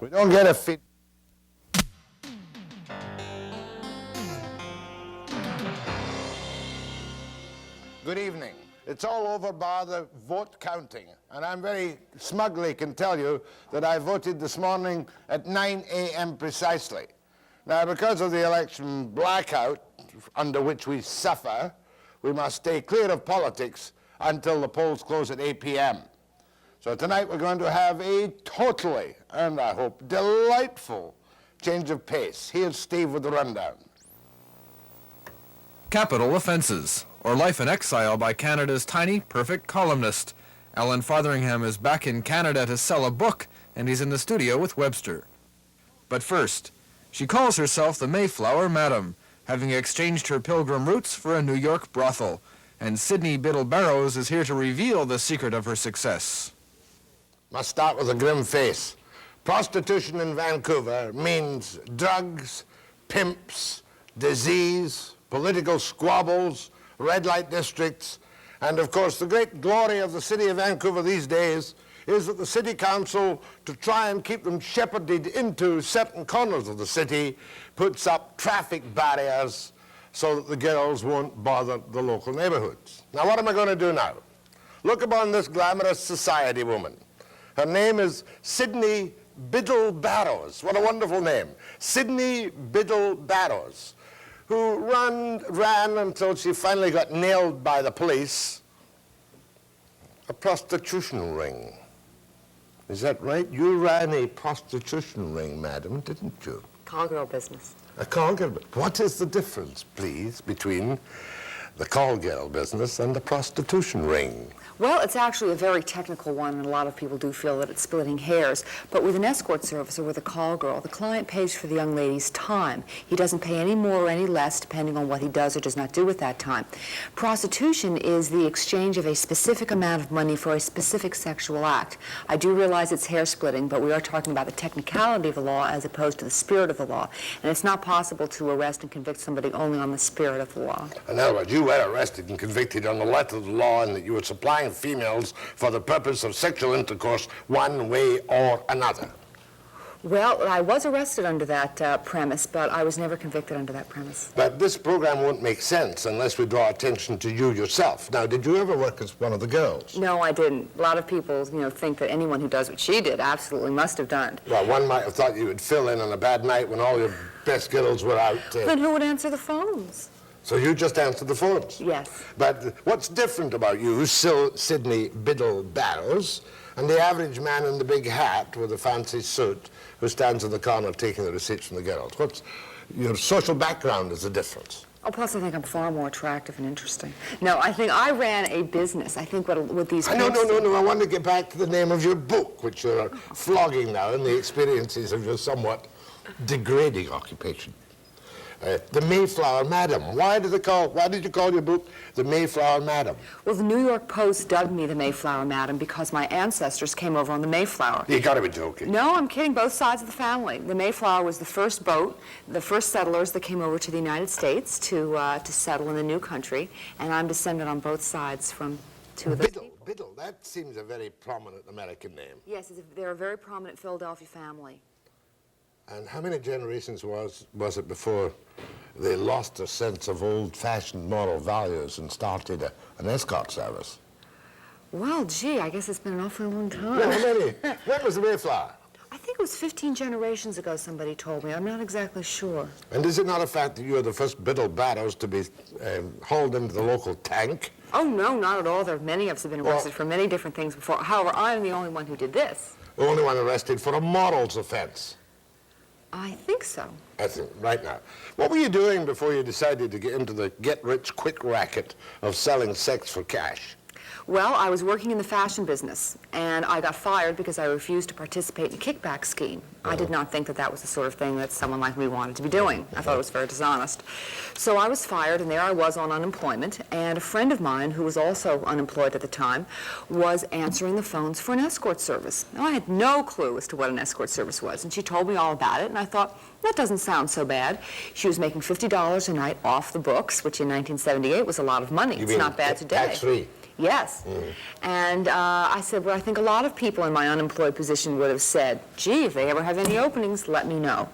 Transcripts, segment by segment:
We don't get a fit. Good evening. It's all over by the vote counting, and I'm very smugly can tell you that I voted this morning at 9 a.m. precisely. Now, because of the election blackout under which we suffer, we must stay clear of politics until the polls close at 8 p.m. So tonight we're going to have a totally, and I hope delightful, change of pace. Here's Steve with the rundown. Capital Offenses, or Life in Exile by Canada's tiny, perfect columnist. Allan Fotheringham is back in Canada to sell a book, and he's in the studio with Webster. But first, she calls herself the Mayflower Madam, having exchanged her pilgrim roots for a New York brothel. And Sydney Biddle Barrows is here to reveal the secret of her success. Must start with a grim face. Prostitution in Vancouver means drugs, pimps, disease, political squabbles, red light districts, and of course the great glory of the city of Vancouver these days is that the city council, to try and keep them shepherded into certain corners of the city, puts up traffic barriers so that the girls won't bother the local neighborhoods. Now what am I going to do now? Look upon this glamorous society woman. Her name is Sydney Biddle Barrows. What a wonderful name. Sydney Biddle Barrows, who ran until she finally got nailed by the police, a prostitution ring. Is that right? You ran a prostitution ring, madam, didn't you? Call girl business. A call girl. What is the difference, please, between the call girl business and the prostitution ring? Well, it's actually a very technical one, and a lot of people do feel that it's splitting hairs. But with an escort service or with a call girl, the client pays for the young lady's time. He doesn't pay any more or any less depending on what he does or does not do with that time. Prostitution is the exchange of a specific amount of money for a specific sexual act. I do realize it's hair splitting, but we are talking about the technicality of the law as opposed to the spirit of the law. And it's not possible to arrest and convict somebody only on the spirit of the law. In other words, you were arrested and convicted on the letter of the law and that you were supplying females for the purpose of sexual intercourse one way or another. Well, I was arrested under that premise, but I was never convicted under that premise. But this program won't make sense unless we draw attention to you yourself. Now, did you ever work as one of the girls? No, I didn't. A lot of people, think that anyone who does what she did absolutely must have done it. Well, one might have thought you would fill in on a bad night when all your best girls were out. Then who would answer the phones? So you just answered the phones? Yes. But what's different about you, Sydney Biddle Barrows, and the average man in the big hat with a fancy suit who stands in the corner taking the receipts from the girls? What's your social background is the difference? Oh, plus I think I'm far more attractive and interesting. No, I think I ran a business. I think what these No. I want to get back to the name of your book, which you're flogging now, and the experiences of your somewhat degrading occupation. The Mayflower Madam. Why did you call your book The Mayflower Madam? Well, the New York Post dubbed me the Mayflower Madam because my ancestors came over on the Mayflower. You gotta be joking. No, I'm kidding. Both sides of the family. The Mayflower was the first boat, the first settlers that came over to the United States to settle in the new country, and I'm descended on both sides from two of those people. Biddle, that seems a very prominent American name. Yes, they're a very prominent Philadelphia family. And how many generations was it before they lost their sense of old-fashioned moral values and started an escort service? Well, gee, I guess it's been an awfully long time. Well, how many? When was the Mayflower? I think it was 15 generations ago, somebody told me. I'm not exactly sure. And is it not a fact that you are the first Biddle Barrows to be hauled into the local tank? Oh, no, not at all. There are many of us have been arrested for many different things before. However, I am the only one who did this. The only one arrested for a morals offense. I think so. That's it, right now. What were you doing before you decided to get into the get-rich-quick racket of selling sex for cash? Well, I was working in the fashion business, and I got fired because I refused to participate in a kickback scheme. I did not think that that was the sort of thing that someone like me wanted to be doing. I thought it was very dishonest. So I was fired, and there I was on unemployment, and a friend of mine, who was also unemployed at the time, was answering the phones for an escort service. Now, I had no clue as to what an escort service was, and she told me all about it, and I thought, that doesn't sound so bad. She was making $50 a night off the books, which in 1978 was a lot of money. It's not bad today. Tax-free? Yes. And I said, well, I think a lot of people in my unemployed position would have said, gee, if they ever have any openings, let me know.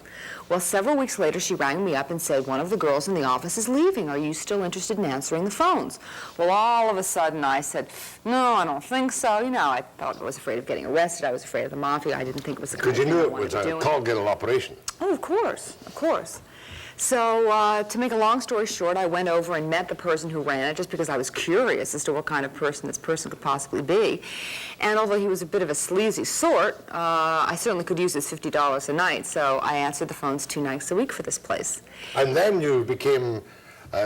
Well, several weeks later, she rang me up and said, one of the girls in the office is leaving. Are you still interested in answering the phones? Well, all of a sudden, I said, no, I don't think so. You know, I thought I was afraid of getting arrested. I was afraid of the mafia. I didn't think it was the kind of Because you thing knew I it wanted was to a do. call-girl operation. Oh, of course, of course. So to make a long story short, I went over and met the person who ran it just because I was curious as to what kind of person this person could possibly be. And although he was a bit of a sleazy sort, I certainly could use his $50 a night, so I answered the phones 2 nights a week for this place. And then you became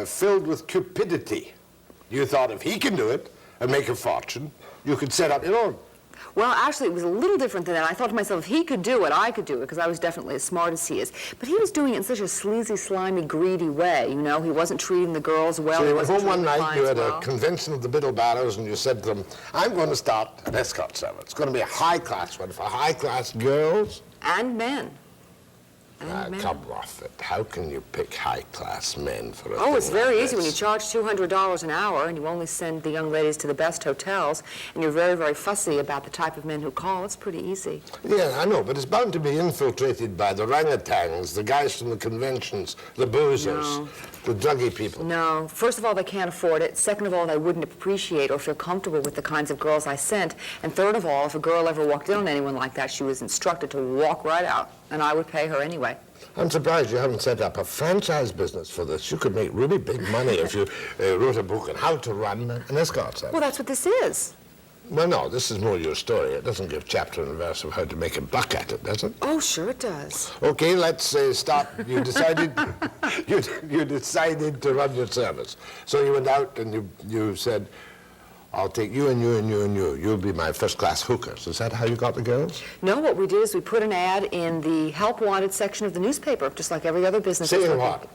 filled with cupidity. You thought if he can do it and make a fortune, you could set up your own. Well, actually, it was a little different than that. I thought to myself, if he could do it, I could do it, because I was definitely as smart as he is. But he was doing it in such a sleazy, slimy, greedy way, you know? He wasn't treating the girls well. So he you went wasn't home one treating the night, you had clients a convention of the Biddle Barrows, and you said to them, I'm going to start an escort service. It's going to be a high-class one for high-class girls. And men. Come off it. How can you pick high-class men for a Oh, thing it's very like easy when you this? charge $200 an hour and you only send the young ladies to the best hotels, and you're very, very fussy about the type of men who call. It's pretty easy. Yeah, I know, but it's bound to be infiltrated by the orangutans, the guys from the conventions, the boozers, No. the druggy people. No. First of all, they can't afford it. Second of all, they wouldn't appreciate or feel comfortable with the kinds of girls I sent. And third of all, if a girl ever walked in on anyone like that, she was instructed to walk right out, and I would pay her anyway. I'm surprised you haven't set up a franchise business for this. You could make really big money if you wrote a book on how to run an escort service. Well, that's what this is. Well, no, this is more your story. It doesn't give chapter and verse of how to make a buck at it, does it? Oh, sure it does. Okay, let's start. You decided you decided to run your service. So you went out and you said, I'll take you and you and you and you. You'll be my first-class hookers. Is that how you got the girls? No, what we did is we put an ad in the help wanted section of the newspaper, just like every other business. Saying what?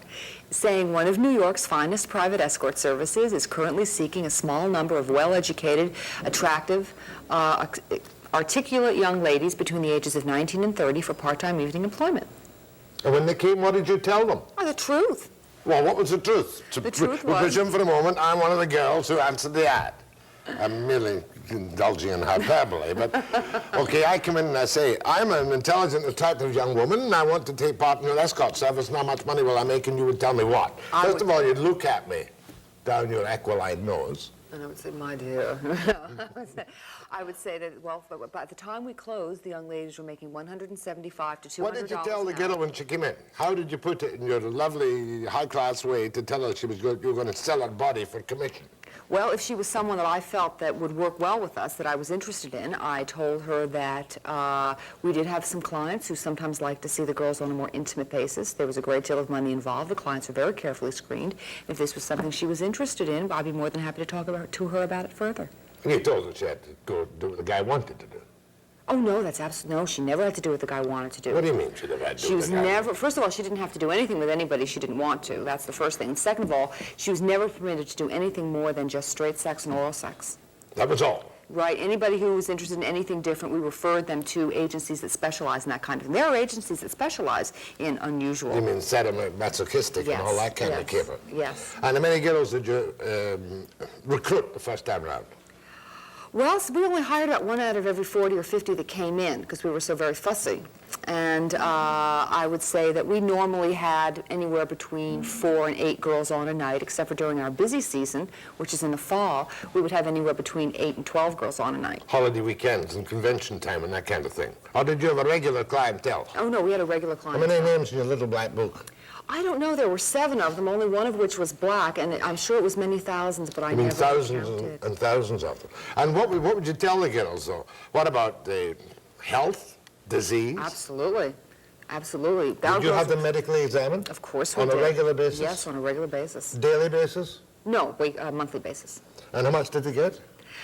Saying one of New York's finest private escort services is currently seeking a small number of well-educated, attractive, articulate young ladies between the ages of 19 and 30 for part-time evening employment. And when they came, what did you tell them? Oh, the truth. Well, what was the truth? The truth We'll was- presume for a moment I'm one of the girls who answered the ad. I'm merely indulging in hyperbole, but okay, I come in and I say, I'm an intelligent, attractive young woman, and I want to take part in your escort service, and how much money will I make? And you would tell me what? First of all, you'd look at me down your aquiline nose. And I would say, my dear. I would say that, well, by the time we closed, the young ladies were making $175 to $200 What did you tell the an hour. girl when she came in? How did you put it in your lovely, high-class way to tell her you were going to sell her body for commission? Well, if she was someone that I felt that would work well with us, that I was interested in, I told her that we did have some clients who sometimes like to see the girls on a more intimate basis. There was a great deal of money involved. The clients were very carefully screened. If this was something she was interested in, I'd be more than happy to talk to her about it further. And you told her she had to go do what the guy wanted to do. Oh, no, that's absolutely, no, she never had to do what the guy wanted to do. What do you mean she never had to do She what was the guy never, first of all, she didn't have to do anything with anybody she didn't want to. That's the first thing. And second of all, she was never permitted to do anything more than just straight sex and oral sex. That was all. Right. Anybody who was interested in anything different, we referred them to agencies that specialize in that kind of thing. There are agencies that specialize in unusual. You mean sadomasochistic and all that kind of caper? Yes. And how many girls did you recruit the first time round? Well, so we only hired about 1 out of every 40 or 50 that came in because we were so very fussy. And I would say that we normally had anywhere between 4 and 8 girls on a night, except for during our busy season, which is in the fall, we would have anywhere between 8 and 12 girls on a night. Holiday weekends and convention time and that kind of thing. Or did you have a regular clientele? Oh, no, we had a regular client. How many names in your little black book? I don't know. There were 7 of them, only one of which was black, and I'm sure it was many thousands, but I I mean, never thousands counted. and thousands of them. And what would you tell the girls, though? What about health, disease? Absolutely. Absolutely. Did you have them medically examined? Of course we On did. a regular basis? Yes, on a regular basis. Daily basis? No, monthly basis. And how much did they get?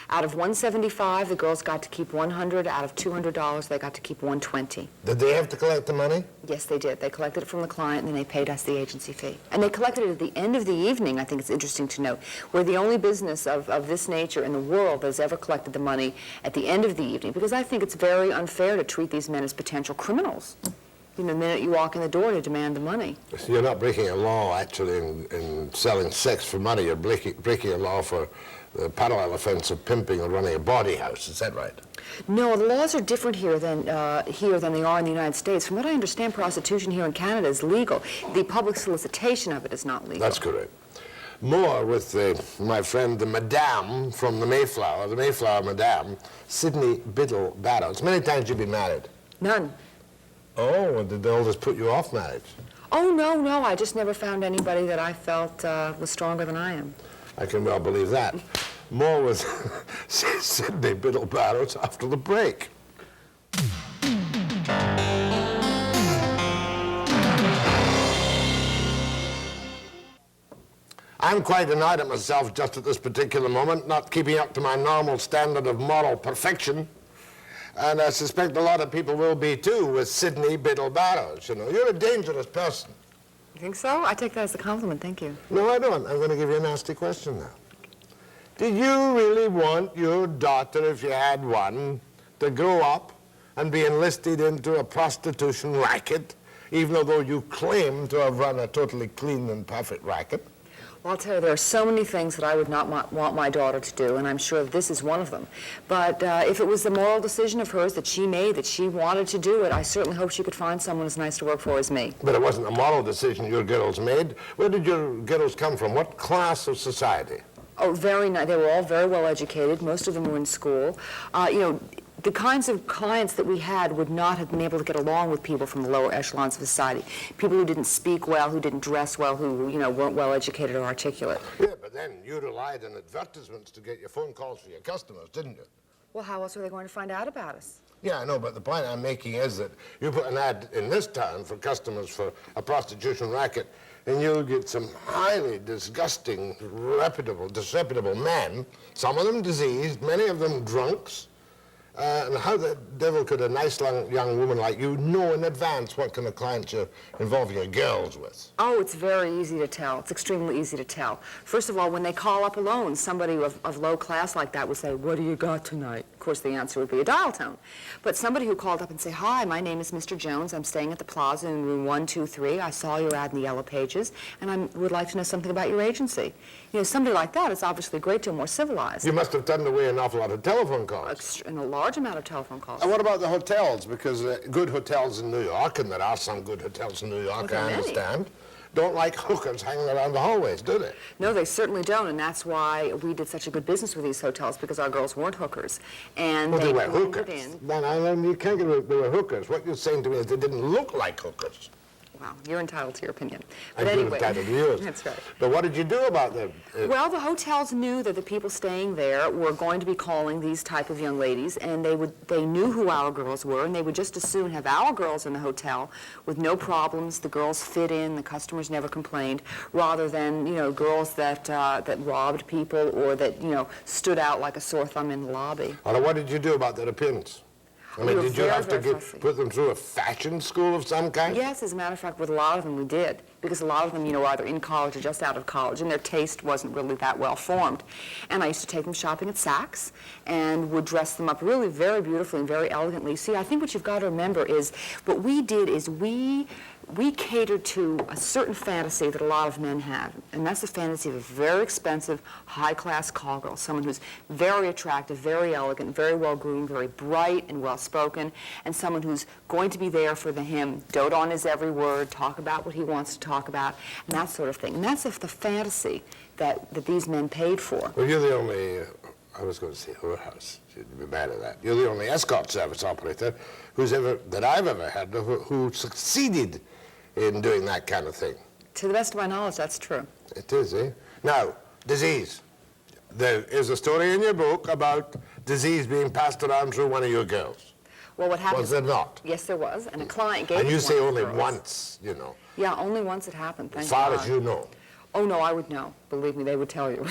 Out of $175, the girls got to keep $100. Out of $200, they got to keep $120. Did they have to collect the money? Yes, they did. They collected it from the client, and then they paid us the agency fee. And they collected it at the end of the evening. I think it's interesting to note. We're the only business of this nature in the world that has ever collected the money at the end of the evening, because I think it's very unfair to treat these men as potential criminals. You know, the minute you walk in the door to demand the money. So you're not breaking a law, actually, in selling sex for money. You're breaking a law for the parallel offense of pimping or running a bawdy house. Is that right? No, the laws are different here than they are in the United States. From what I understand, prostitution here in Canada is legal. The public solicitation of it is not legal. That's correct. More with my friend, the Madam from the Mayflower Madam, Sydney Biddle Barrows. How many times have you been married? None. Oh, and did the elders put you off marriage? Oh, no. I just never found anybody that I felt was stronger than I am. I can well believe that. More with Sydney Biddle Barrows after the break. I'm quite annoyed at myself just at this particular moment, not keeping up to my normal standard of moral perfection. And I suspect a lot of people will be too with Sydney Biddle Barrows. You know, you're a dangerous person. You think so? I take that as a compliment, thank you. No, I don't. I'm going to give you a nasty question now. Did you really want your daughter, if you had one, to grow up and be enlisted into a prostitution racket, even though you claim to have run a totally clean and perfect racket? Well, I'll tell you, there are so many things that I would not want my daughter to do, and I'm sure that this is one of them. But if it was the moral decision of hers that she made, that she wanted to do it, I certainly hope she could find someone as nice to work for as me. But it wasn't a moral decision your girls made. Where did your girls come from? What class of society? Oh, very nice. They were all very well educated. Most of them were in school. The kinds of clients that we had would not have been able to get along with people from the lower echelons of society. People who didn't speak well, who didn't dress well, who, weren't well educated or articulate. Yeah, but then you relied on advertisements to get your phone calls for your customers, didn't you? Well, how else were they going to find out about us? Yeah, I know, but the point I'm making is that you put an ad in this town for customers for a prostitution racket, and you'll get some highly disgusting, disreputable men, some of them diseased, many of them drunks. And how the devil could a nice young woman like you know in advance what kind of clients you're involving your girls with? Oh, it's very easy to tell. It's extremely easy to tell. First of all, when they call up alone, somebody of low class like that would say, "What do you got tonight?" Of course, the answer would be a dial tone. But somebody who called up and say, "Hi, my name is Mr. Jones. I'm staying at the Plaza in room 123. I saw your ad in the Yellow Pages, and I would like to know something about your agency." Somebody like that is obviously a great deal more civilized. You must have turned away an awful lot of telephone calls. And a large amount of telephone calls. And what about the hotels? Because good hotels in New York, and there are some good hotels in New York, I understand, don't like hookers hanging around the hallways, do they? No, they certainly don't, and that's why we did such a good business with these hotels, because our girls weren't hookers. And they were blended hookers. in. No, you can't get it. They were hookers. What you're saying to me is they didn't look like hookers. Well, you're entitled to your opinion. But I'm anyway, entitled to yours. That's right. But what did you do about them? Well, the hotels knew that the people staying there were going to be calling these type of young ladies, and they knew who our girls were, and they would just as soon have our girls in the hotel with no problems. The girls fit in, the customers never complained, rather than girls that robbed people or that stood out like a sore thumb in the lobby. Well, what did you do about their appearance? I mean, did you have to put them through a fashion school of some kind? Yes, as a matter of fact, with a lot of them we did, because a lot of them, were either in college or just out of college, and their taste wasn't really that well formed. And I used to take them shopping at Saks and would dress them up really very beautifully and very elegantly. See, I think what you've got to remember is what we did is we catered to a certain fantasy that a lot of men have, and that's the fantasy of a very expensive, high-class call girl, someone who's very attractive, very elegant, very well-groomed, very bright and well-spoken, and someone who's going to be there for him, dote on his every word, talk about what he wants to talk about, and that sort of thing. And that's the fantasy that these men paid for. Well, you're the only, I was going to say whorehouse, you'd be mad at that. You're the only escort service operator that I've ever had who succeeded in doing that kind of thing. To the best of my knowledge, that's true. It is, eh? Now, disease. There is a story in your book about disease being passed around through one of your girls. Well, what happened? Was there not? Yes, there was, and a client gave And you say only girls. Once, Yeah, only once it happened, thank as far God. as you know. Oh, no, I would know. Believe me, they would tell you.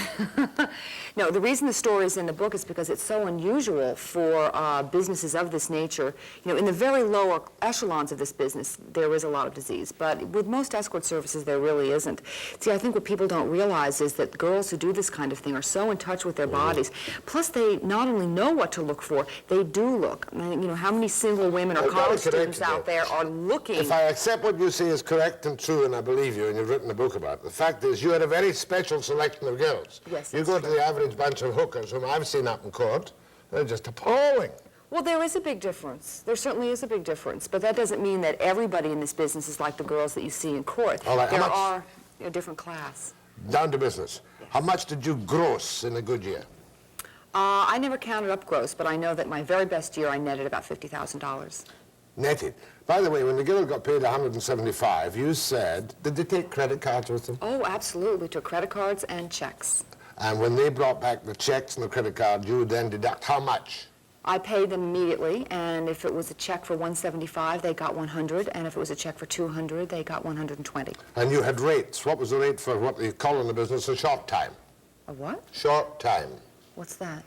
No, the reason the story is in the book is because it's so unusual for businesses of this nature. In the very lower echelons of this business, there is a lot of disease. But with most escort services, there really isn't. See, I think what people don't realize is that girls who do this kind of thing are so in touch with their bodies. Plus, they not only know what to look for, they do look. I mean, how many single women or college students out there are looking? If I accept what you say is correct and true, and I believe you, and you've written a book about it, the fact is you had a very special selection of girls. Yes, You that's go true. to the average bunch of hookers whom I've seen up in court, they're just appalling. Well, there is a big difference. There certainly is a big difference. But that doesn't mean that everybody in this business is like the girls that you see in court. All right, how There much- are a different class. Down to business. How much did you gross in a good year? I never counted up gross, but I know that my very best year I netted about $50,000. Netted. By the way, when the girl got paid $175, you said, did they take credit cards with them? Oh, absolutely. We took credit cards and checks. And when they brought back the checks and the credit card, you would then deduct how much? I paid them immediately, and if it was a check for $175, they got $100, and if it was a check for $200, they got $120. And you had rates. What was the rate for what they call in the business a short time? A what? Short time. What's that?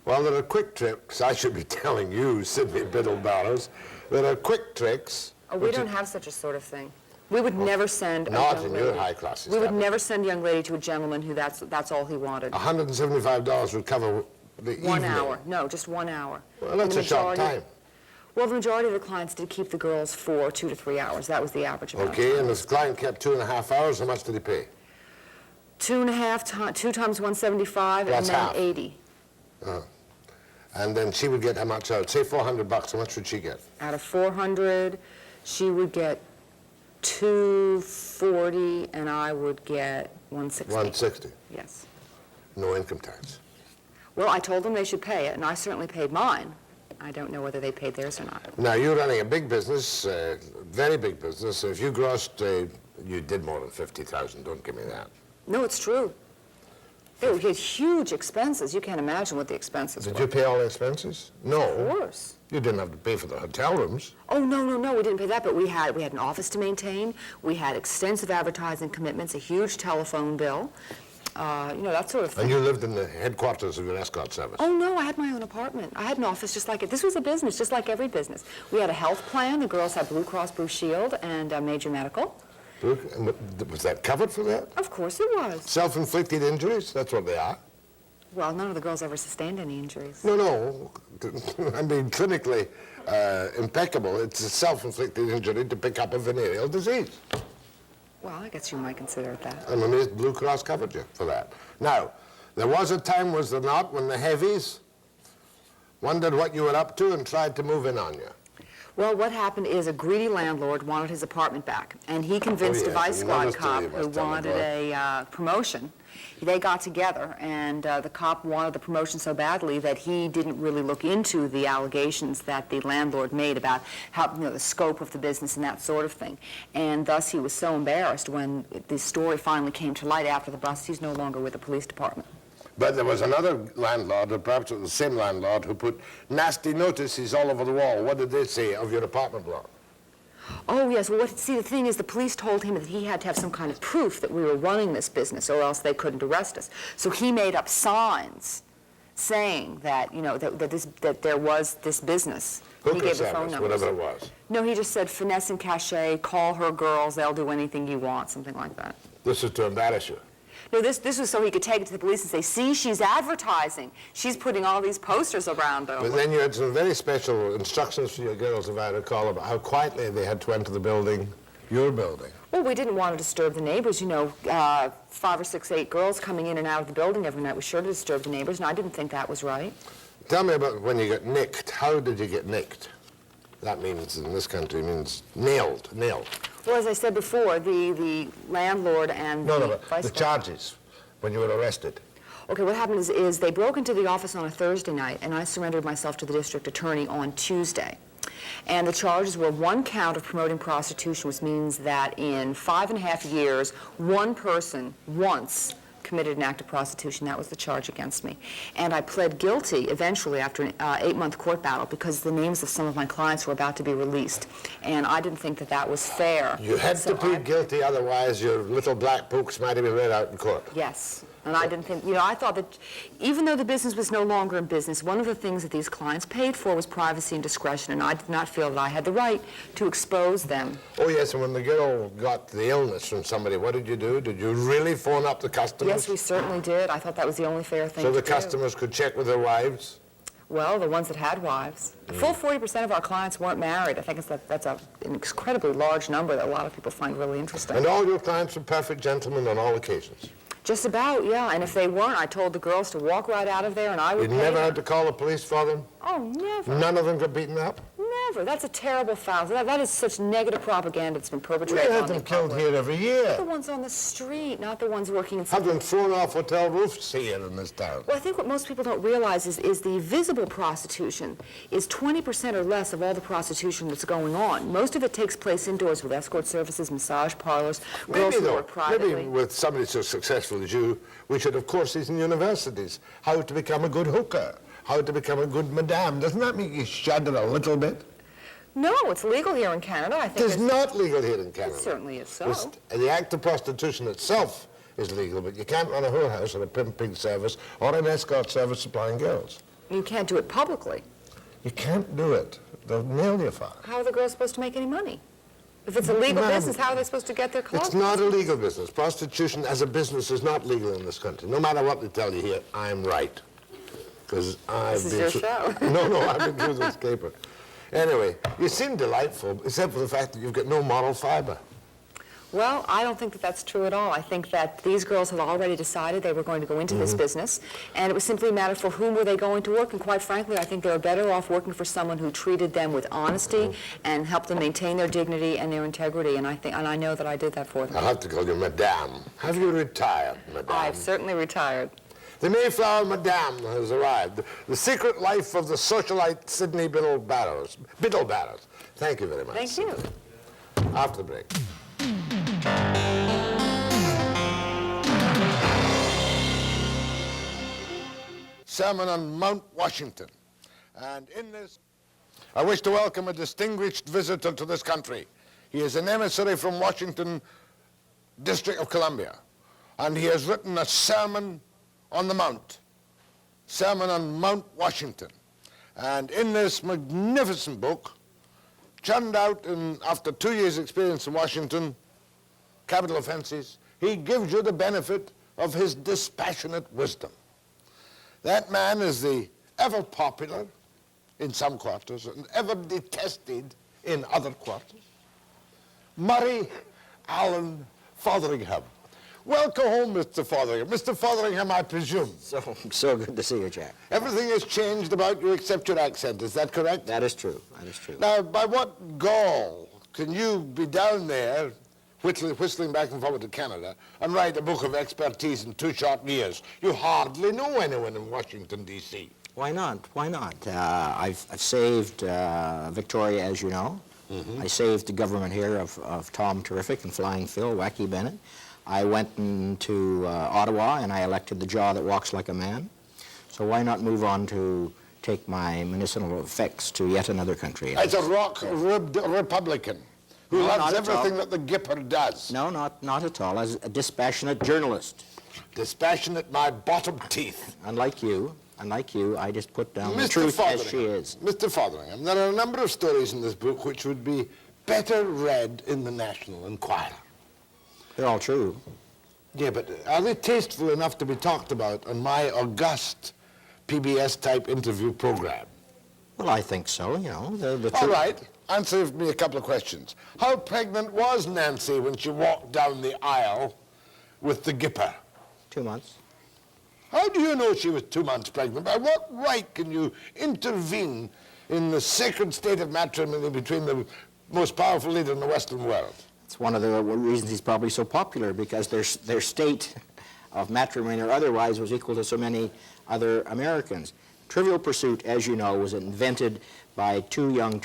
Well, there are quick tricks. I should be telling you, Sydney Biddle Barrows. There are quick tricks. Oh, we don't have such a sort of thing. We would never send a Not young in lady. your high-class We would establishment. never send a young lady to a gentleman who that's all he wanted. $175 would cover the 1 evening. hour. No, just 1 hour. Well, And that's the a short majority- time. Well, the majority of the clients did keep the girls for 2 to 3 hours. That was the average amount. Okay, and if the client kept 2.5 hours, how much did he pay? 2 times 175, That's and then half. 80. And then she would get how much out? Say $400, how much would she get? Out of 400, she would get 240, and I would get 160. 160. Yes. No income tax. Well, I told them they should pay it, and I certainly paid mine. I don't know whether they paid theirs or not. Now, you're running a big business, very big business. If you grossed, you did more than 50,000, don't give me that. No, it's true. They had huge expenses. You can't imagine what the expenses Did were. you pay all the expenses? No. Of course. You didn't have to pay for the hotel rooms. Oh, no, we didn't pay that, but we had an office to maintain. We had extensive advertising commitments, a huge telephone bill, that sort of thing. And you lived in the headquarters of your escort service. Oh, no, I had my own apartment. I had an office just like it. This was a business, just like every business. We had a health plan. The girls had Blue Cross Blue Shield and Major Medical. And was that covered for that? Of course it was. Self-inflicted injuries? That's what they are. Well, none of the girls ever sustained any injuries. No. I mean, clinically impeccable. It's a self-inflicted injury to pick up a venereal disease. Well, I guess you might consider it that. I'm amazed Blue Cross covered you for that. Now, there was a time, was there not, when the heavies wondered what you were up to and tried to move in on you? Well, what happened is a greedy landlord wanted his apartment back, and he convinced Oh, a yes, vice another squad story cop you who must tell me wanted a promotion. They got together, and the cop wanted the promotion so badly that he didn't really look into the allegations that the landlord made about how, the scope of the business and that sort of thing. And thus he was so embarrassed when the story finally came to light after the bust, he's no longer with the police department. But there was another landlord, or perhaps it was the same landlord, who put nasty notices all over the wall. What did they say of your apartment block? Oh, yes. Well, the thing is, the police told him that he had to have some kind of proof that we were running this business, or else they couldn't arrest us. So he made up signs saying that, that there was this business. He Hooker gave the phone service, numbers. whatever it was. No, he just said, finesse and cachet, call her girls, they'll do anything you want, something like that. This is to embarrass you. No, this was so he could take it to the police and say, see, she's advertising. She's putting all these posters around her. But then you had some very special instructions for your girls, if I recall, about how quietly they had to enter the building, your building. Well, we didn't want to disturb the neighbors. 5 or 6, 8 girls coming in and out of the building every night was sure to disturb the neighbors, and I didn't think that was right. Tell me about when you got nicked. How did you get nicked? That means, in this country, means nailed. Well, as I said before, the landlord and No, the but vice the charges when you were arrested. Okay, what happened is they broke into the office on a Thursday night, and I surrendered myself to the district attorney on Tuesday. And the charges were 1 count of promoting prostitution, which means that in 5.5 years, one person once committed an act of prostitution. That was the charge against me. And I pled guilty eventually after an 8-month court battle because the names of some of my clients were about to be released. And I didn't think that that was fair. You had So to plead guilty, otherwise your little black books might have been read out in court. Yes. And I didn't think, I thought that even though the business was no longer in business, one of the things that these clients paid for was privacy and discretion, and I did not feel that I had the right to expose them. Oh, yes, and when the girl got the illness from somebody, what did you do? Did you really phone up the customers? Yes, we certainly did. I thought that was the only fair thing So to the do. customers could check with their wives? Well, the ones that had wives. A full 40% of our clients weren't married. I think that's an incredibly large number that a lot of people find really interesting. And all your clients were perfect gentlemen on all occasions? Just about, yeah. And if they weren't, I told the girls to walk right out of there and I would You pay never them. had to call the police for them? Oh, never. None of them got beaten up? Never. That's a terrible foul. That is such negative propaganda that's been We perpetrated have on the them killed public. here every year. The ones on the street, not the ones working in Have them thrown off hotel roofs here in this town. Well, I think what most people don't realize is the visible prostitution is 20% or less of all the prostitution that's going on. Most of it takes place indoors with escort services, massage parlors, girls who work privately. Maybe with somebody so successful as you, we should have courses in universities. How to become a good hooker, how to become a good madame. Doesn't that make you shudder a little bit? No, it's legal here in Canada. I think It is not legal here in Canada. It certainly is so. The act of prostitution itself is legal, but you can't run a whorehouse or a pimping service or an escort service supplying girls. You can't do it publicly. You can't do it. They'll nail you for it. How are the girls supposed to make any money? If it's a legal Ma'am, business, how are they supposed to get their clothes? It's not a legal business. Prostitution as a business is not legal in this country. No matter what they tell you here, I'm right. Because I've This been is your show. No, I've been through this caper. Anyway, you seem delightful, except for the fact that you've got no moral fiber. Well, I don't think that that's true at all. I think that these girls had already decided they were going to go into this business, and it was simply a matter for whom were they going to work, and quite frankly, I think they were better off working for someone who treated them with honesty and helped them maintain their dignity and their integrity, and I know that I did that for them. I'll have to call you Madame. Have you retired, Madame? I've certainly retired. The Mayflower Madam has arrived. The secret life of the socialite Sydney Biddle Barrows. Biddle Barrows. Thank you very much. Thank you. After the break. Sermon on Mount Washington. And in this, I wish to welcome a distinguished visitor to this country. He is an emissary from Washington, District of Columbia, and he has written a sermon on the Mount, Sermon on Mount Washington. And in this magnificent book, churned out after 2 years' experience in Washington, capital offenses, he gives you the benefit of his dispassionate wisdom. That man is the ever popular in some quarters and ever detested in other quarters, Murray Allan Fotheringham. Welcome home, Mr. Fotheringham. Mr. Fotheringham, I presume. So good to see you, Jack. Everything has changed about you except your accent, is that correct? That is true. That is true. Now, by what gall can you be down there whistling back and forward to Canada and write a book of expertise in 2 short years? You hardly know anyone in Washington, D.C. Why not? Why not? I've saved Victoria, as you know. I saved the government here of Tom Terrific and Flying Phil, Wacky Bennett. I went into Ottawa and I elected the jaw that walks like a man. So why not move on to take my medicinal effects to yet another country? As a rock-ribbed Republican who No, loves not at everything all. that the Gipper does. No, not at all. As a dispassionate journalist. Dispassionate my bottom teeth. Unlike you, I just put down the truth as she is. Mr. Fotheringham, there are a number of stories in this book which would be better read in the National Enquirer. They're all true. Yeah, but are they tasteful enough to be talked about on my august PBS-type interview program? Well, I think so, you know. The All truth. right, answer me a couple of questions. How pregnant was Nancy when she walked down the aisle with the Gipper? 2 months. How do you know she was 2 months pregnant? By what right can you intervene in the sacred state of matrimony between the most powerful leader in the Western world? It's one of the reasons he's probably so popular, because their state of matrimony or otherwise was equal to so many other Americans. Trivial Pursuit, as you know, was invented by 2 young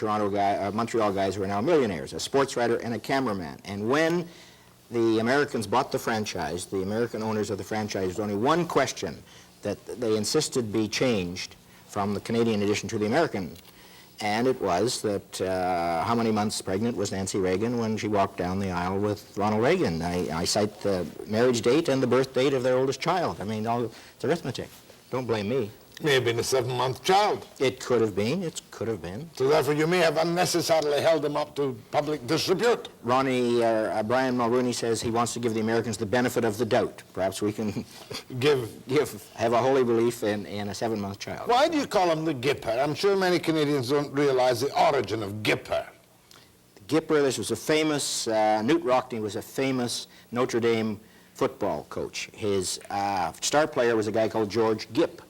Montreal guys who are now millionaires, a sports writer and a cameraman. And when the Americans bought the franchise, the American owners of the franchise, there was only one question that they insisted be changed from the Canadian edition to the American. And it was that how many months pregnant was Nancy Reagan when she walked down the aisle with Ronald Reagan? I cite the marriage date and the birth date of their oldest child. I mean, it's arithmetic. Don't blame me. May have been a 7-month child. It could have been. It could have been. So therefore you may have unnecessarily held him up to public disrepute. Ronnie, Brian Mulrooney says he wants to give the Americans the benefit of the doubt. Perhaps we can have a holy belief in a 7-month child. Why do you call him the Gipper? I'm sure many Canadians don't realize the origin of Gipper. Gipper, this was a famous, Newt Rockney was a famous Notre Dame football coach. His star player was a guy called George Gipp,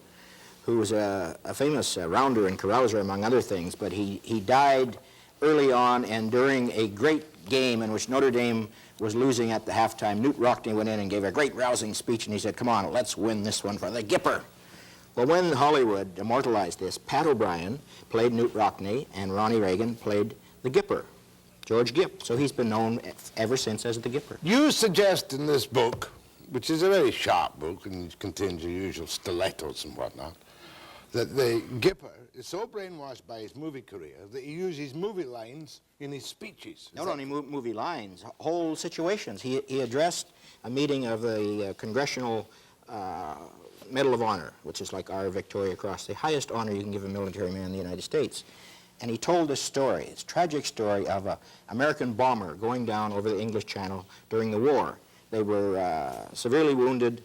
who was a famous rounder and carouser, among other things, but he died early on, and during a great game in which Notre Dame was losing at the halftime, Newt Rockney went in and gave a great rousing speech, and he said, "Come on, let's win this one for the Gipper." Well, when Hollywood immortalized this, Pat O'Brien played Newt Rockney, and Ronnie Reagan played the Gipper, George Gipp. So he's been known ever since as the Gipper. You suggest in this book, which is a very sharp book and it contains your usual stilettos and whatnot, that the Gipper is so brainwashed by his movie career that he uses movie lines in his speeches. Not only movie lines, whole situations. He addressed a meeting of the Congressional Medal of Honor, which is like our Victoria Cross, the highest honor you can give a military man in the United States. And he told this story, this tragic story of an American bomber going down over the English Channel during the war. They were severely wounded,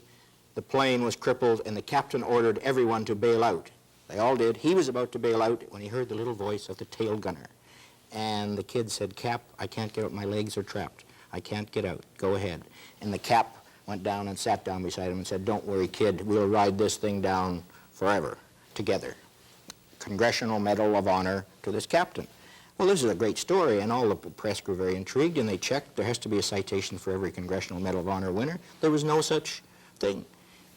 the plane was crippled, and the captain ordered everyone to bail out. They all did. He was about to bail out when he heard the little voice of the tail gunner. And the kid said, "Cap, I can't get out. My legs are trapped. I can't get out. Go ahead." And the cap went down and sat down beside him and said, "Don't worry, kid. We'll ride this thing down forever, together." Congressional Medal of Honor to this captain. Well, this is a great story, and all the press grew very intrigued, and they checked. There has to be a citation for every Congressional Medal of Honor winner. There was no such thing.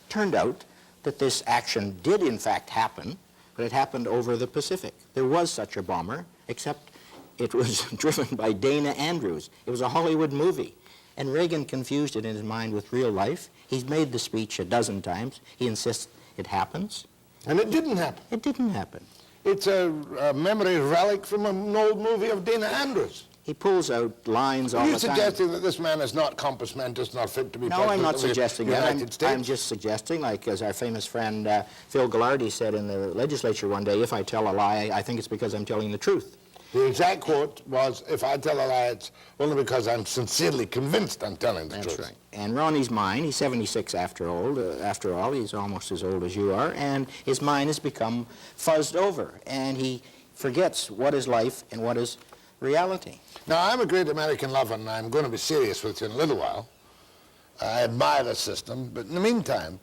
Turned out that this action did, in fact, happen, but it happened over the Pacific. There was such a bomber, except it was driven by Dana Andrews. It was a Hollywood movie, and Reagan confused it in his mind with real life. He's made the speech a dozen times. He insists it happens. And it didn't happen. It didn't happen. It's a memory relic from an old movie of Dana Andrews. He pulls out lines all the time. Are you suggesting that this man is not compass mentis, not fit to be No, president I'm not of the suggesting that. United States? I'm just suggesting, like as our famous friend Phil Ghilardi said in the legislature one day, if I tell a lie, I think it's because I'm telling the truth. The exact quote was, "If I tell a lie, it's only because I'm sincerely convinced I'm telling the truth." That's right. And Ronnie's mind, he's 76 after all, he's almost as old as you are, and his mind has become fuzzed over, and he forgets what is life and what is reality. Now, I'm a great American lover, and I'm going to be serious with you in a little while. I admire the system, but in the meantime,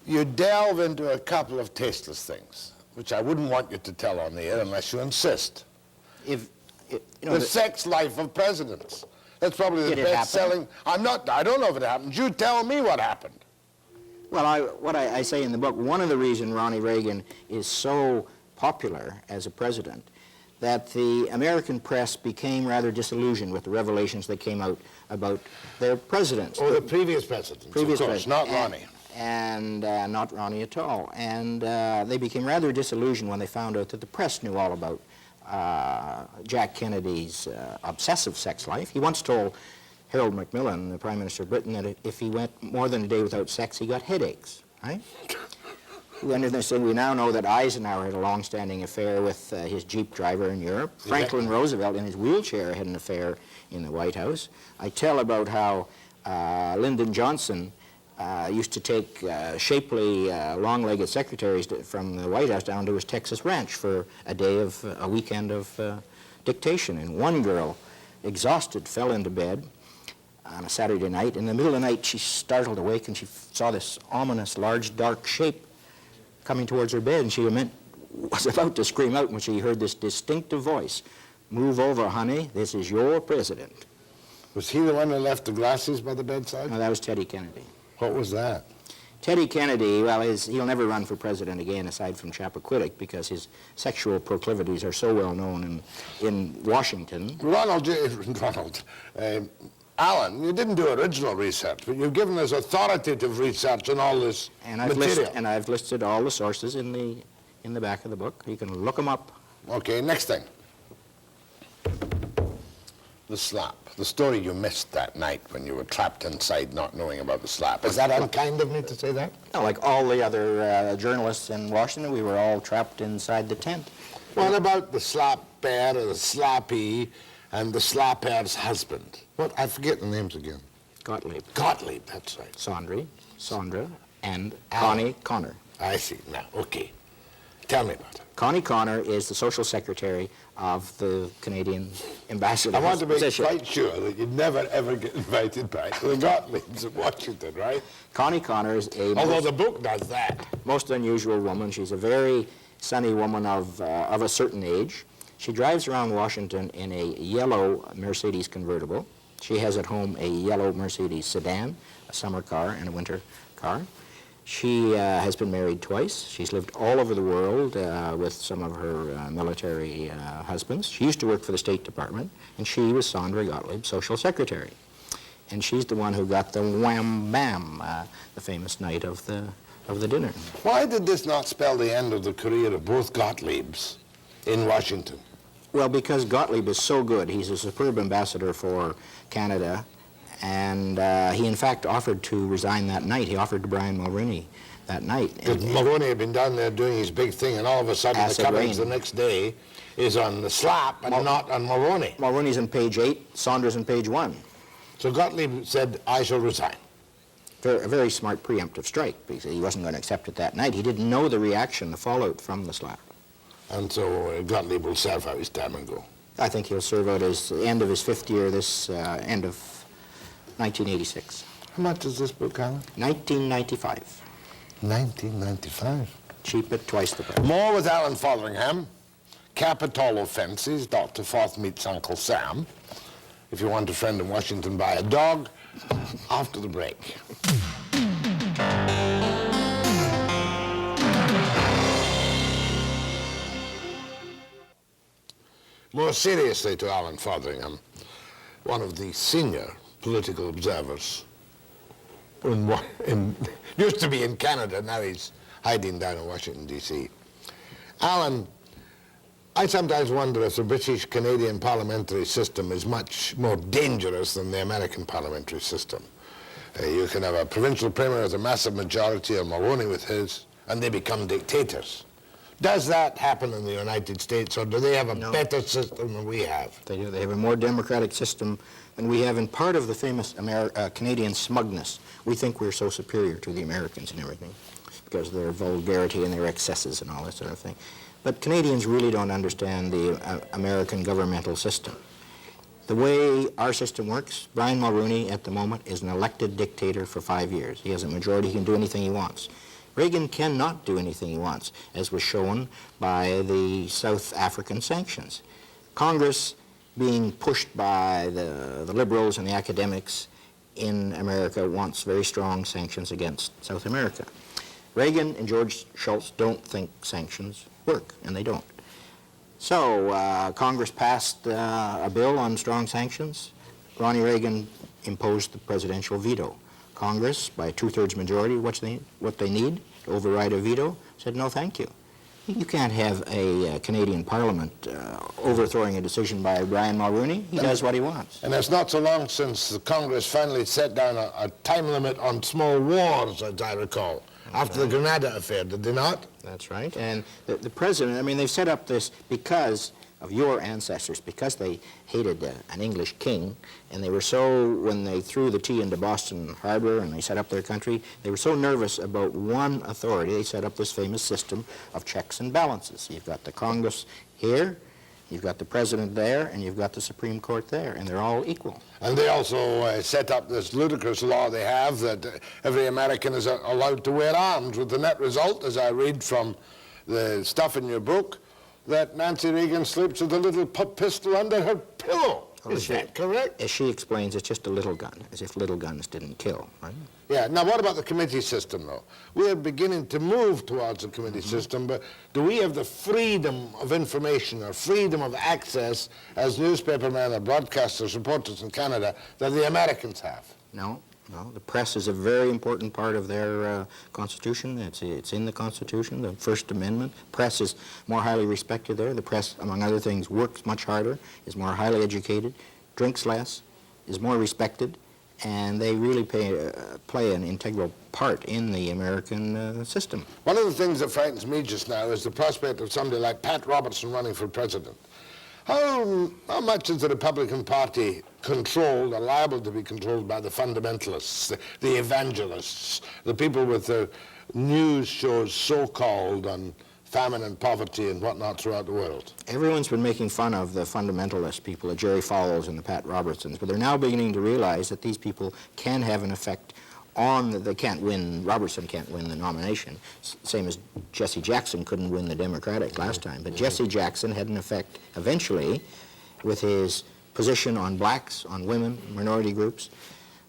you delve into a couple of tasteless things, which I wouldn't want you to tell on the air unless you insist. The sex life of presidents. That's probably the best-selling. I don't know if it happened. You tell me what happened. Well, what I say in the book, one of the reasons Ronnie Reagan is so popular as a president, that the American press became rather disillusioned with the revelations that came out about their presidents. Oh, the previous presidents, of course, not Ronnie. And not Ronnie at all. And they became rather disillusioned when they found out that the press knew all about Jack Kennedy's obsessive sex life. He once told Harold Macmillan, the Prime Minister of Britain, that if he went more than a day without sex, he got headaches, right? We now know that Eisenhower had a long-standing affair with his Jeep driver in Europe. Franklin Roosevelt, in his wheelchair, had an affair in the White House. I tell about how Lyndon Johnson used to take shapely, long-legged secretaries from the White House down to his Texas ranch for a weekend of dictation. And one girl, exhausted, fell into bed on a Saturday night. In the middle of the night, she startled awake, and she saw this ominous, large, dark shape coming towards her bed, and she was about to scream out when she heard this distinctive voice, "Move over, honey, this is your president." Was he the one that left the glasses by the bedside? No, that was Teddy Kennedy. What was that? Teddy Kennedy, well, he'll never run for president again aside from Chappaquiddick because his sexual proclivities are so well known in Washington. Allan, you didn't do original research, but you've given us authoritative research on all this material. And I've listed all the sources in the back of the book. You can look them up. Okay, next thing. the slap, the story you missed that night when you were trapped inside not knowing about the slap. Is that unkind of me to say that? No, like all the other journalists in Washington, we were all trapped inside the tent. What about the slap bear or the slappy and the slapper's husband? What? I forget the names again. Gottlieb, Gottlieb, that's right. Sondra, and Alan. Connie Connor. I see. Now, okay. Tell me about it. Connie Connor is the social secretary of the Canadian ambassador. I want to make position. quite sure that you'd never, ever get invited back to the Gottliebs in Washington, right? Connie Connor is a Although the book does that. most unusual woman. She's a very sunny woman of a certain age. She drives around Washington in a yellow Mercedes convertible. She has at home a yellow Mercedes sedan, a summer car and a winter car. She has been married twice. She's lived all over the world with some of her military husbands. She used to work for the State Department, and she was Sondra Gottlieb's social secretary. And she's the one who got the wham bam, the famous night of the dinner. Why did this not spell the end of the career of both Gottliebs in Washington? Well, because Gottlieb is so good. He's a superb ambassador for Canada, and he in fact offered to resign that night. He offered to Brian Mulroney that night. Because Mulroney had been down there doing his big thing, and all of a sudden the Acid coverage rain. the next day is on the slap and not on Mulroney. Mulroney's on page 8, Saunders on page 1. So Gottlieb said, I shall resign. A very smart preemptive strike, because he wasn't going to accept it that night. He didn't know the reaction, the fallout from the slap. And so Gottlieb will serve out his time and go. I think he'll serve out the end of his 5th year, this end of 1986. How much is this book, Alan? 1995. 1995. Cheap at twice the price. More with Allan Fotheringham. Capitol offences. Dr. Foth meets Uncle Sam. If you want a friend in Washington, buy a dog. After the break. More seriously to Allan Fotheringham, one of the senior political observers used to be in Canada, now he's hiding down in Washington, D.C. Alan, I sometimes wonder if the British-Canadian parliamentary system is much more dangerous than the American parliamentary system. You can have a provincial premier with a massive majority, or Mulroney with his, and they become dictators. Does that happen in the United States, or do they have a better system than we have? They do. They have a more democratic system than we have, and part of the famous Canadian smugness. We think we're so superior to the Americans and everything because of their vulgarity and their excesses and all that sort of thing. But Canadians really don't understand the American governmental system. The way our system works, Brian Mulroney at the moment is an elected dictator for 5 years. He has a majority, he can do anything he wants. Reagan cannot do anything he wants, as was shown by the South African sanctions. Congress, being pushed by the liberals and the academics in America, wants very strong sanctions against South America. Reagan and George Shultz don't think sanctions work, and they don't. So Congress passed a bill on strong sanctions. Ronnie Reagan imposed the presidential veto. Congress, by a 2/3 majority, what they need to override a veto, said no thank you. You can't have a Canadian Parliament overthrowing a decision by Brian Mulroney. He does what he wants. And it's not so long since the Congress finally set down a time limit on small wars, as I recall, after the Grenada affair, did they not? That's right. And the president, I mean, they've set up this because of your ancestors, because they hated an English king, and they were so, when they threw the tea into Boston Harbor and they set up their country, they were so nervous about one authority, they set up this famous system of checks and balances. You've got the Congress here, you've got the president there, and you've got the Supreme Court there, and they're all equal. And they also set up this ludicrous law they have that every American is allowed to wear arms, with the net result, as I read from the stuff in your book, that Nancy Reagan sleeps with a little pistol under her pillow. Is that correct? As she explains, it's just a little gun, as if little guns didn't kill, right? Yeah. Now, what about the committee system, though? We are beginning to move towards a committee system, but do we have the freedom of information or freedom of access as newspapermen or broadcasters, reporters in Canada, that the Americans have? No. No, the press is a very important part of their Constitution. It's in the Constitution, the First Amendment. Press is more highly respected there. The press, among other things, works much harder, is more highly educated. drinks less, is more respected, and they really play an integral part in the American system. One of the things that frightens me just now is the prospect of somebody like Pat Robertson running for president. How much is the Republican Party controlled or liable to be controlled by the fundamentalists, the evangelists, the people with the news shows so-called on famine and poverty and whatnot throughout the world? Everyone's been making fun of the fundamentalist people, the Jerry Falwells and the Pat Robertsons, but they're now beginning to realize that these people can have an effect on, they can't win, Robertson can't win the nomination, same as Jesse Jackson couldn't win the Democratic last time, but Jesse Jackson had an effect eventually with his position on blacks, on women, minority groups,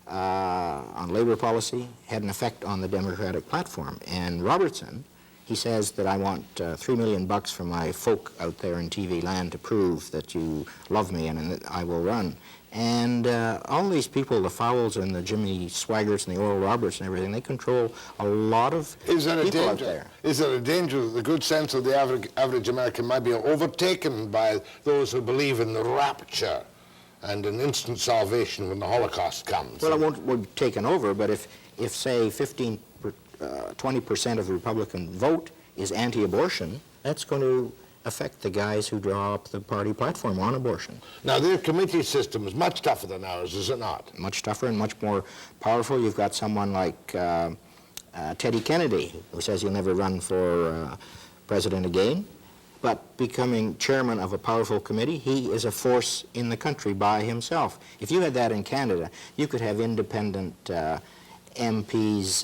on labor policy, had an effect on the Democratic platform. And Robertson, he says that I want $3 million for my folk out there in TV land to prove that you love me and that I will run. And all these people, the Fowles and the Jimmy Swaggarts and the Oral Roberts and everything, they control a lot of people out there. Is there a danger that the good sense of the average American might be overtaken by those who believe in the rapture and an instant salvation when the Holocaust comes? Well, it won't be taken over, but if say 20% of the Republican vote is anti-abortion, that's going to affect the guys who draw up the party platform on abortion. Now, their committee system is much tougher than ours, is it not? Much tougher and much more powerful. You've got someone like Teddy Kennedy, who says he'll never run for president again, but becoming chairman of a powerful committee, he is a force in the country by himself. If you had that in Canada, you could have independent MPs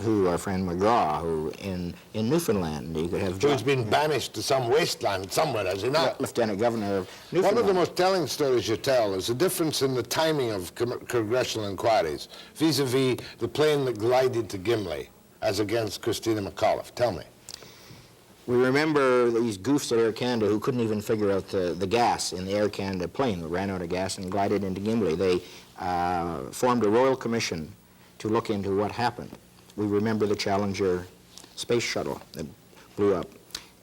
who our friend McGraw, who in Newfoundland, you could have... Who's been banished to some wasteland somewhere, has he not? Lieutenant Governor of Newfoundland. One of the most telling stories you tell is the difference in the timing of congressional inquiries vis-a-vis the plane that glided to Gimli as against Christina McAuliffe. Tell me. We remember these goofs at Air Canada who couldn't even figure out the gas in the Air Canada plane that ran out of gas and glided into Gimli. They formed a royal commission to look into what happened. We remember the Challenger space shuttle that blew up.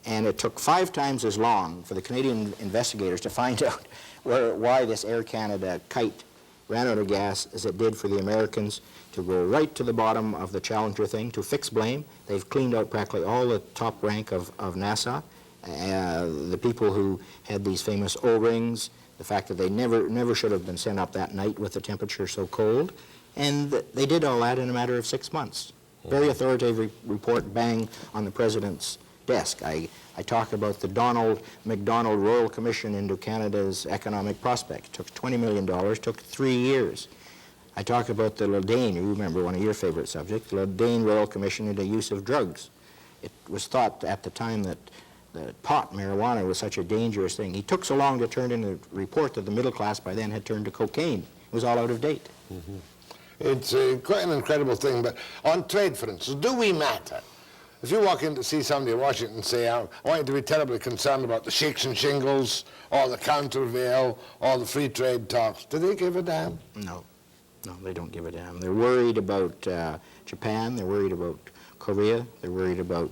And it took 5 times as long for the Canadian investigators to find out why this Air Canada kite ran out of gas as it did for the Americans to go right to the bottom of the Challenger thing to fix blame. They've cleaned out practically all the top rank of NASA. The people who had these famous O-rings, the fact that they never should have been sent up that night with the temperature so cold. And they did all that in a matter of 6 months. Very authoritative report, bang, on the president's desk. I talk about the Donald MacDonald Royal Commission into Canada's economic prospect. It took $20 million, took 3 years. I talk about the Ledane, you remember one of your favorite subjects, the Ledane Royal Commission into use of drugs. It was thought at the time that pot, marijuana, was such a dangerous thing. He took so long to turn in a report that the middle class by then had turned to cocaine. It was all out of date. Mm-hmm. It's quite an incredible thing, but on trade, for instance, do we matter? If you walk in to see somebody in Washington and say, I want you to be terribly concerned about the shakes and shingles, or the countervail, or the free trade talks, do they give a damn? No. No, they don't give a damn. They're worried about Japan, they're worried about Korea, they're worried about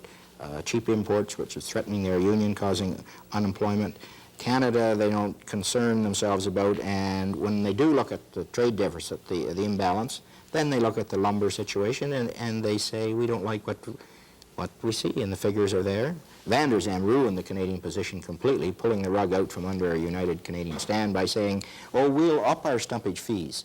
cheap imports, which is threatening their union, causing unemployment. Canada, they don't concern themselves about, and when they do look at the trade deficit, the imbalance, then they look at the lumber situation and they say, we don't like what we see, and the figures are there. Van der Zalm ruined the Canadian position completely, pulling the rug out from under a united Canadian stand by saying, oh, we'll up our stumpage fees.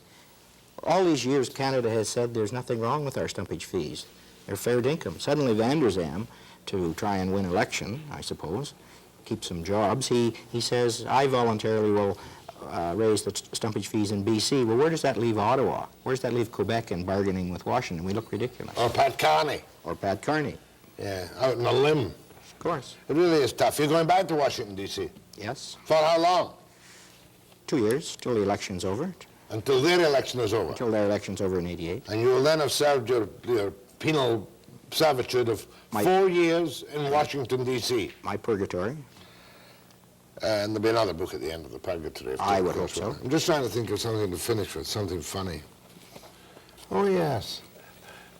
All these years, Canada has said there's nothing wrong with our stumpage fees. They're fair income. Suddenly, Van der Zalm, to try and win election, I suppose, keep some jobs, he says, I voluntarily will raise the stumpage fees in BC. Well, where does that leave Ottawa? Where does that leave Quebec in bargaining with Washington? We look ridiculous. Or Pat Carney. Or Pat Carney. Yeah, out on a limb. Of course. It really is tough. You're going back to Washington, D.C.? Yes. For how long? 2 years, till the election's over. Until their election is over? Until their election's over in '88. And you will then have served your penal servitude of 4 years in Washington, D.C.? My purgatory. And there'll be another book at the end of the purgatory. I would hope so. I'm just trying to think of something to finish with, something funny. Oh, yes.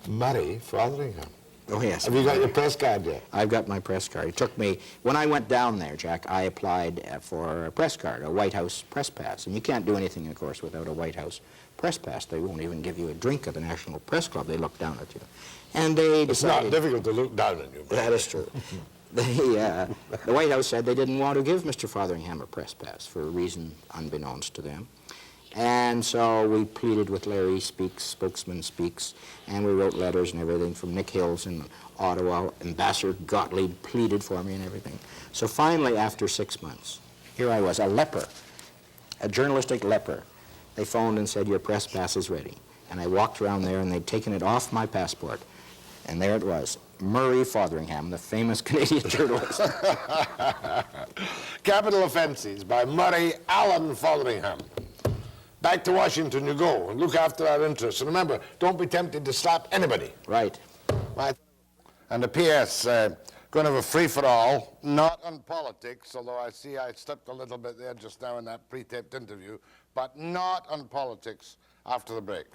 Murray Fotheringham. Oh, yes. Have you got your press card yet? I've got my press card. It took me, when I went down there, Jack, I applied for a press card, a White House press pass. And you can't do anything, of course, without a White House press pass. They won't even give you a drink at the National Press Club. They look down at you. And they It's decided... not difficult to look down on you. That is true. The White House said they didn't want to give Mr. Fotheringham a press pass for a reason unbeknownst to them. And so we pleaded with Larry Speaks, Spokesman Speaks, and we wrote letters and everything from Nick Hills in Ottawa. Ambassador Gottlieb pleaded for me and everything. So finally, after 6 months, here I was, a leper, a journalistic leper. They phoned and said, your press pass is ready. And I walked around there, and they'd taken it off my passport. And there it was, Murray Fotheringham, the famous Canadian journalist. Capital Offences by Murray Allan Fotheringham. Back to Washington you go, and look after our interests. And remember, don't be tempted to slap anybody. Right. And a P.S., going to have a free-for-all, not on politics, although I see I slipped a little bit there just now in that pre-taped interview, but not on politics after the break.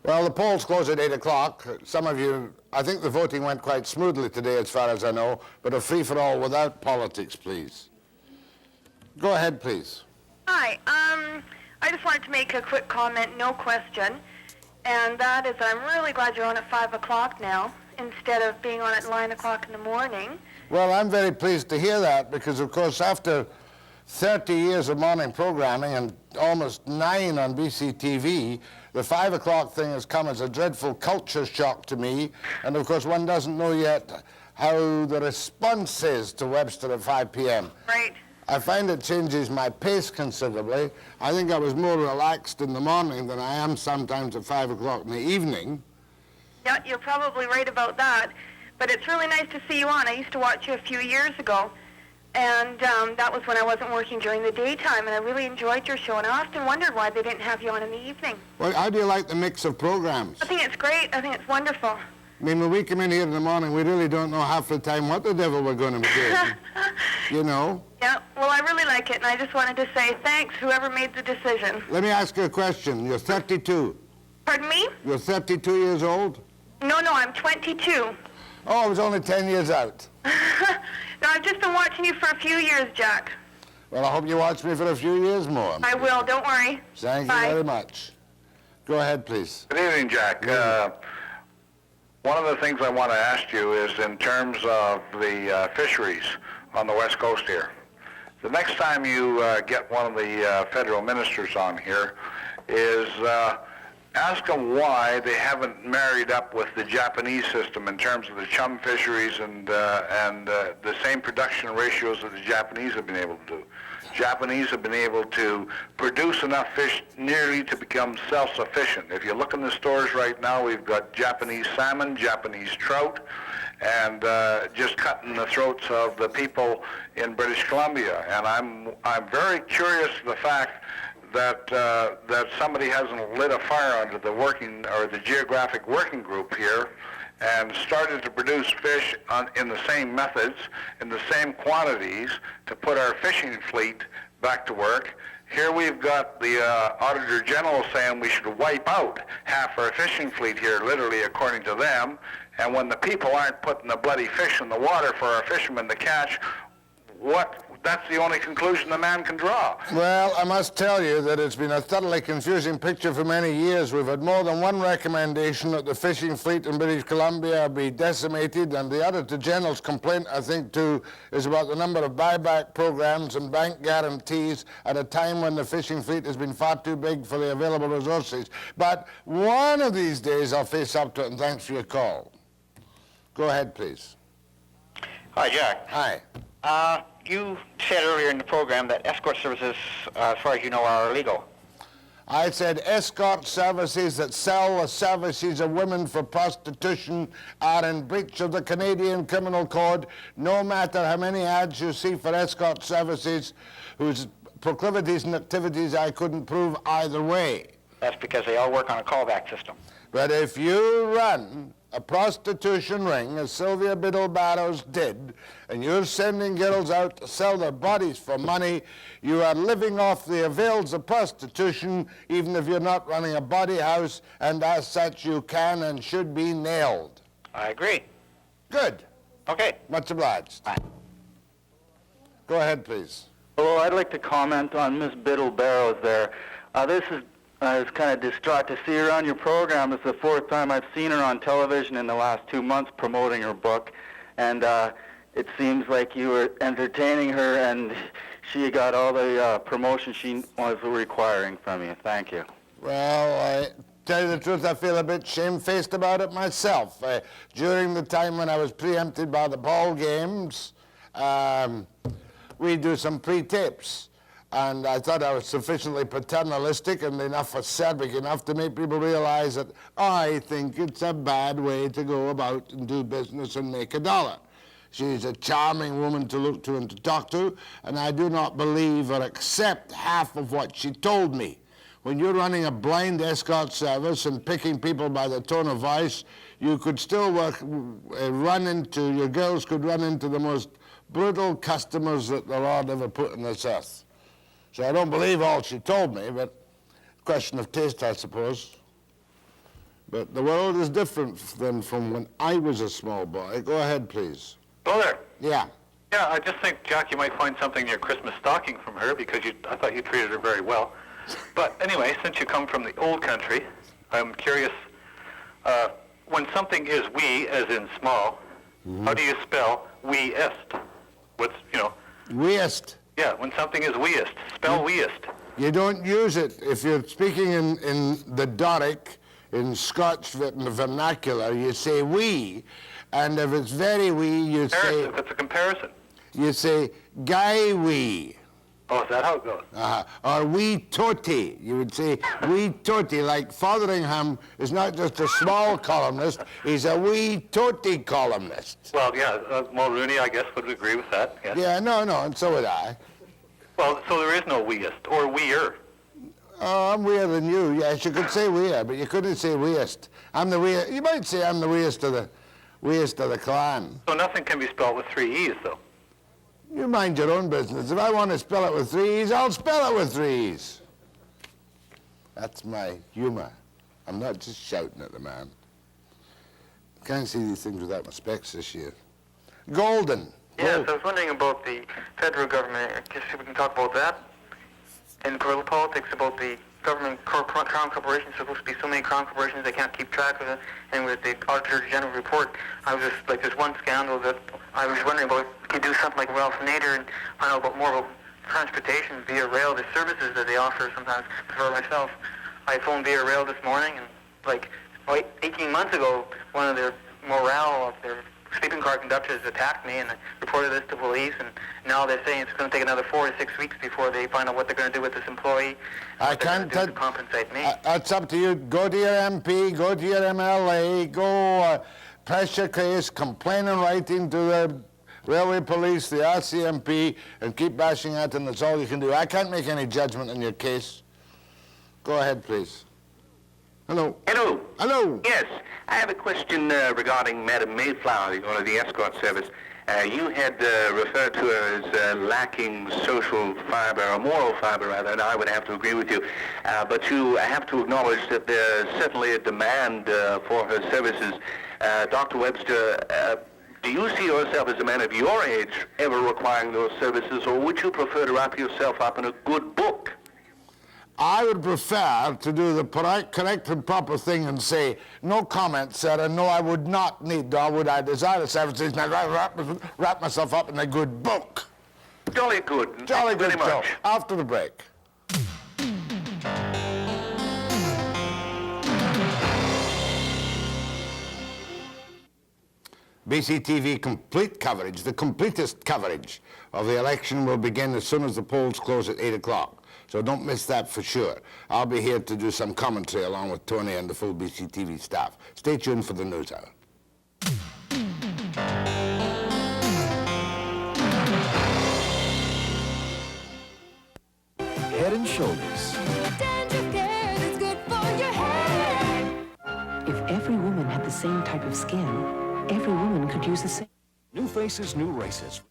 Well, the polls close at 8 o'clock. Some of you, I think the voting went quite smoothly today as far as I know, but a free-for-all without politics, please. Go ahead, please. Hi, I just wanted to make a quick comment, no question, and that is I'm really glad you're on at 5 o'clock now, instead of being on at 9 o'clock in the morning. Well, I'm very pleased to hear that because, of course, after 30 years of morning programming and almost 9 on BCTV, the 5 o'clock thing has come as a dreadful culture shock to me, and of course one doesn't know yet how the response is to Webster at 5 p.m. Right. I find it changes my pace considerably. I think I was more relaxed in the morning than I am sometimes at 5 o'clock in the evening. Yeah, you're probably right about that, but it's really nice to see you on. I used to watch you a few years ago, and that was when I wasn't working during the daytime, and I really enjoyed your show, and I often wondered why they didn't have you on in the evening. Well, how do you like the mix of programs? I think it's great. I think it's wonderful. I mean, when we come in here in the morning, we really don't know half the time what the devil we're going to be doing. You know? Yeah, well, I really like it, and I just wanted to say thanks, whoever made the decision. Let me ask you a question. You're 32. Pardon me? You're 32 years old? No, I'm 22. Oh, I was only 10 years out. No, I've just been watching you for a few years, Jack. Well, I hope you watch me for a few years more. I will, don't worry. Thank Bye. you very much. Go ahead, please. Good evening, Jack. One of the things I want to ask you is in terms of the fisheries on the West Coast here. The next time you get one of the federal ministers on here is ask them why they haven't married up with the Japanese system in terms of the chum fisheries and the same production ratios that the Japanese have been able to do. Japanese have been able to produce enough fish nearly to become self-sufficient. If you look in the stores right now, we've got Japanese salmon, Japanese trout, and just cutting the throats of the people in British Columbia. And I'm very curious of the fact that that somebody hasn't lit a fire under the working or the geographic working group here and started to produce fish in the same methods, in the same quantities, to put our fishing fleet back to work. Here we've got the Auditor General saying we should wipe out half our fishing fleet here, literally according to them, and when the people aren't putting the bloody fish in the water for our fishermen to catch, that's the only conclusion the man can draw. Well, I must tell you that it's been a thoroughly confusing picture for many years. We've had more than one recommendation that the fishing fleet in British Columbia be decimated, and the Auditor General's complaint, I think, too, is about the number of buyback programs and bank guarantees at a time when the fishing fleet has been far too big for the available resources. But one of these days I'll face up to it, and thanks for your call. Go ahead, please. Hi, Jack. Hi. You said earlier in the program that escort services, as far as you know, are illegal. I said escort services that sell the services of women for prostitution are in breach of the Canadian Criminal Code, no matter how many ads you see for escort services whose proclivities and activities I couldn't prove either way. That's because they all work on a callback system. But if you run a prostitution ring, as Sylvia Biddle Barrows did, and you're sending girls out to sell their bodies for money, you are living off the avails of prostitution, even if you're not running a body house, and as such you can and should be nailed. I agree. Good. Okay. Much obliged. Bye. Go ahead, please. Hello, I'd like to comment on Miss Biddle Barrows there. This is I was kind of distraught to see her on your program. It's the fourth time I've seen her on television in the last 2 months promoting her book. And it seems like you were entertaining her and she got all the promotion she was requiring from you. Thank you. Well, I tell you the truth, I feel a bit shamefaced about it myself. During the time when I was preempted by the ball games, we do some pre-tapes. And I thought I was sufficiently paternalistic and enough acerbic enough to make people realize that I think it's a bad way to go about and do business and make a dollar. She's a charming woman to look to and to talk to, and I do not believe or accept half of what she told me. When you're running a blind escort service and picking people by the tone of voice, you could still your girls could run into the most brutal customers that the Lord ever put on this earth. So I don't believe all she told me, but question of taste, I suppose. But the world is different than from when I was a small boy. Go ahead, please. Hello there. Yeah. Yeah, I just think, Jack, you might find something in your Christmas stocking from her because I thought you treated her very well. But anyway, since you come from the old country, I'm curious, when something is we, as in small, how do you spell we-est? What's, Weest. Yeah, when something is weest, spell weest. You don't use it. If you're speaking in the Doric, in Scotch vernacular, you say we, and if it's very wee, you say... That's a comparison. You say guy wee. Oh, is that how it goes? Or wee totty. You would say wee totty, like Fotheringham is not just a small columnist, he's a wee totty columnist. Well, yeah, Mulrooney, I guess, would agree with that. Yes. Yeah, no, and so would I. Well, so there is no weest, or weer. Oh, I'm weirder than you. Yes, you could say weir, but you couldn't say weest. I'm the weir. You might say I'm the weest of the clan. So nothing can be spelled with 3 E's, though. You mind your own business. If I want to spell it with 3 E's, I'll spell it with 3 E's. That's my humor. I'm not just shouting at the man. I can't see these things without my specs this year. Golden. Yes, I was wondering about the federal government. I guess we can talk about that. In guerrilla politics, about the government crown corporations. Supposed to be so many crown corporations they can't keep track of it. And with the Auditor General report, I was just like, there's one scandal that I was wondering about. Could do something like Ralph Nader and find out about more about transportation via rail, the services that they offer sometimes. For myself, I phoned via rail this morning, and like 18 months ago, one of their morale of their sleeping car conductors attacked me, and I reported this to police, and now they're saying it's going to take another 4 to 6 weeks before they find out what they're going to do with this employee. I can't to compensate me. That's up to you. Go to your MP, go to your MLA, go press your case, complain in writing to the Railway Police, the RCMP, and keep bashing at them. That's all you can do. I can't make any judgment in your case. Go ahead, please. Hello. Hello. Hello. Yes, I have a question regarding Madam Mayflower, one of the escort service. You had referred to her as lacking social fiber, or moral fiber rather, and I would have to agree with you. But you have to acknowledge that there's certainly a demand for her services. Dr. Webster, do you see yourself as a man of your age ever requiring those services, or would you prefer to wrap yourself up in a good book? I would prefer to do the correct and proper thing and say, no comment, sir, and no, I would not need, nor would I desire the services, and I'd wrap myself up in a good book. Jolly good. Jolly Thank you good, very Joe. much. After the break. BCTV complete coverage, the completest coverage of the election will begin as soon as the polls close at 8 o'clock. So don't miss that for sure. I'll be here to do some commentary along with Tony and the full BCTV staff. Stay tuned for the news hour. Head and Shoulders. If every woman had the same type of skin, every woman could use the same. New faces, new races.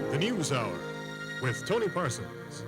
The News Hour with Tony Parsons.